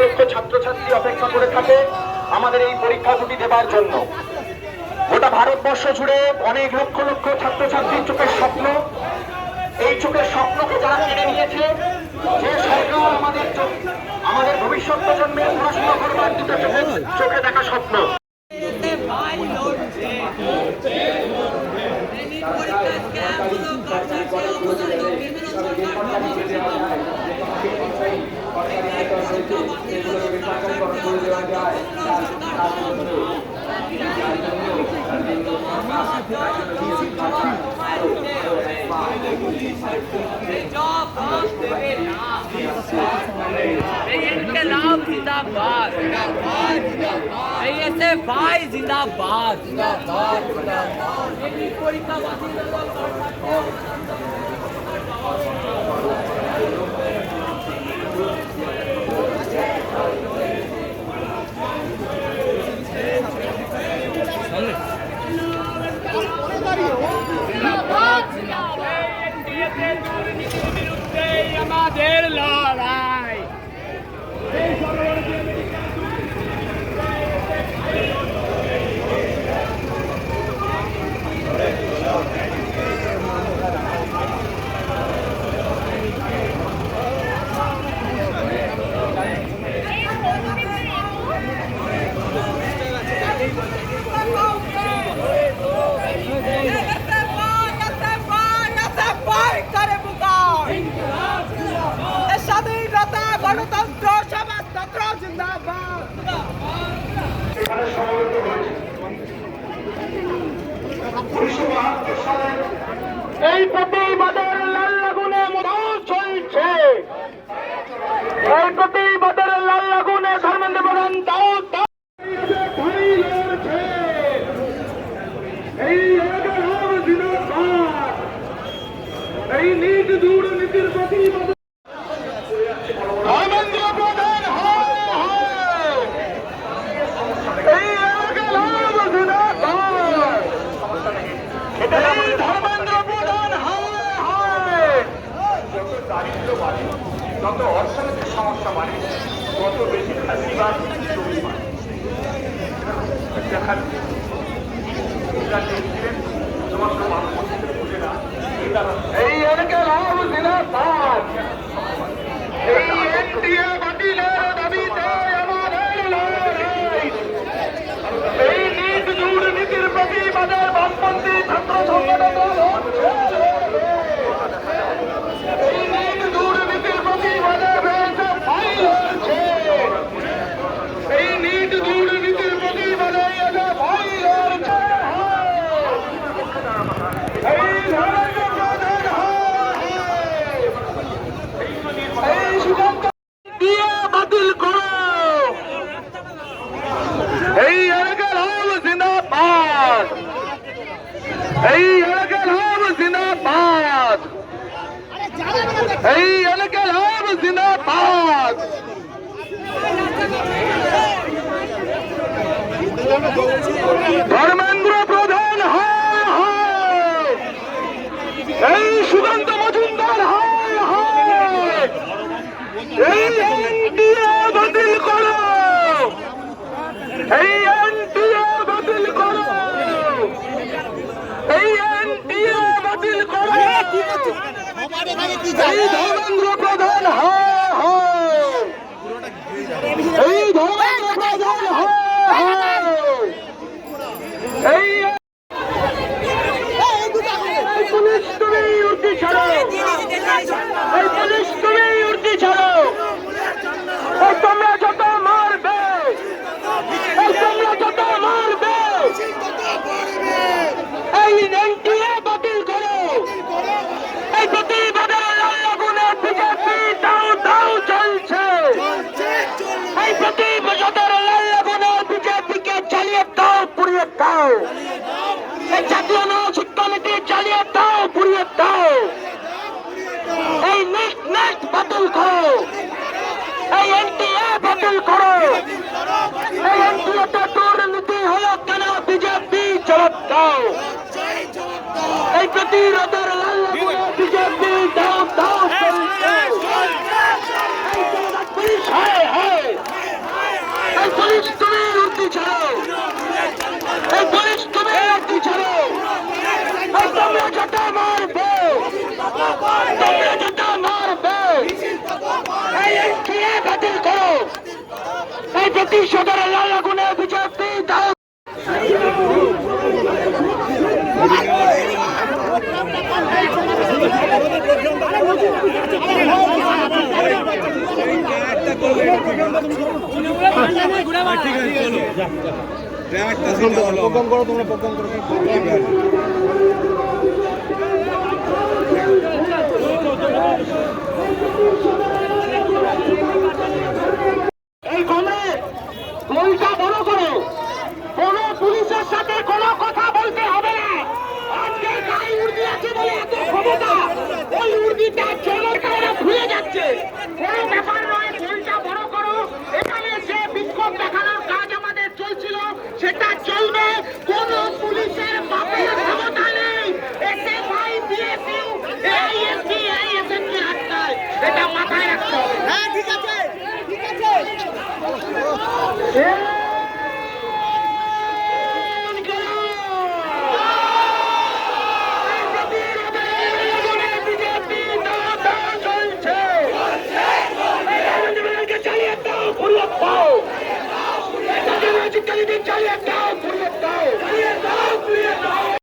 লক্ষ ছাত্রছাত্রী অপেক্ষা করে থাকে আমাদের এই পরীক্ষা দুটি দেবার জন্য। গোটা ভারতবর্ষ জুড়ে অনেক লক্ষ লক্ষ ছাত্রছাত্রীর চোখের স্বপ্ন, এই চোখের স্বপ্নকে যারা কেড়ে নিয়েছে, যে সরকার আমাদের ভবিষ্যৎ প্রজন্মের পড়াশোনা করবার দুটো চোখে দেখা স্বপ্ন। जिंदाबाद, भाई जिंदाबाद, আমাদের লড়াই। গণতন্ত্র সমাজতন্ত্র জিন্দাবাদ। এখানে সমবেত হয়েছে 1972 সালের এই প্রতিবাদের লাল আগুনে মহল চলছে। এই প্রতিবাদের লাল আগুনে ধর্মেন্দ্র প্রধান দাউদ এই নীত দুর্নীতির প্রতিবাদ ধর্মেন্দ্র প্রধান এই ধর্মেন্দ্র প্রধান যত দারিদ্র বাড়ে, যত অর্থনৈতিক সমস্যা বাড়ে, তত বেশি ফাঁসিবাদ জমি বাড়ে। এই এলাকার জিন্দাবাদ। এই এনডিএ বাতিলের দাবিতে আমাদের লড়াই। এই নীত দুর্নীতির প্রতিবাদে বামপন্থী ছাত্র সংগঠন এই নীত দুর্নীতির প্রতিবাদে রয়েছে ফাইল হচ্ছে। এই নীত দুর্নীতির প্রতিবাদে এসে ফাইল হচ্ছে। এই ধরনের প্রধান এই সুগন্ধ দিয়ে বাতিল করো। এই এলাকার হল জিন্দাবাদ। এই এলাকার হল জিন্দাবাদ। এই এলাকার হল জিন্দাবাদ। ধর্মেন্দ্র প্রধান হয় হয়। এই সুগন্ধ মজুমদার হয় হয়। এই এনডিএ বাতিল করো। এই এনডিএ বাতিল করো। এই এনডিএ বাতিল করো। এই ধর্মেন্দ্র প্রধান হয় হয়। এই ধর্মেন্দ্র প্রধান হয় হয়। এই পুলিশ তুমি উর্দি ছাড়ো। এই পুলিশ তুমি উর্দি ছাড়ো। এই তোমরা যত মারবে, এই তোমরা যত মারবে, এই এনডিএ বাতিল করো। এই প্রতিবাদের লাল আগুনে বিজেপি দাও দাও চলছে। এই প্রতিবাদের লাল আগুনে বিজেপিকে চালিয়ে দাও, পুড়িয়ে দাও। এই জাতীয় শিক্ষানীতি চালিয়ে দাও, পুড়িয়ে দাও। এই নেট বাতিল করো। এই এনডিএ বাতিল করো। এই এনডিএতে দুর্নীতি হলো কেন বিজেপি জবাব দাও। এই প্রতিরোধের লাল আগুনে বিজেপি দাও দাও লাঠি ছাড়ো, এই পুলিশ তুমি লাঠি ছাড়ো, তোমরা যত মারবে, তোমরা যত মারবে, এই এনটিএ বাতিল করো, এই প্রতিশোধের লাল আগুনে বিজেপি দাও। প্রোগ্রাম করো, তোমরা প্রোগ্রাম করো। এই গলে বইটা বড় করো, কোন পুলিশের সাথে কোনো কথা বলতে হবে না। আজকে গায়ে উর্দি আছে বলে এত ক্ষমতা, ওই উর্দিটা চলার কারণে ভুলে যাচ্ছে। কোনো ব্যাপার নয়, বইটা বড় করো। এখানে যে বিক্ষোভ দেখানোর কাজ আমাদের চলছিল সেটা চলবে। কোন পুলিশের বাপের ক্ষমতা নেই। এতে ভাই বিএসইউ, এআইএসসি, এআইএসএফকে হাত নাই, এটা মাথায় রাখতে হবে। হ্যাঁ ঠিক আছে ঠিক আছে চালিয়ে দাও,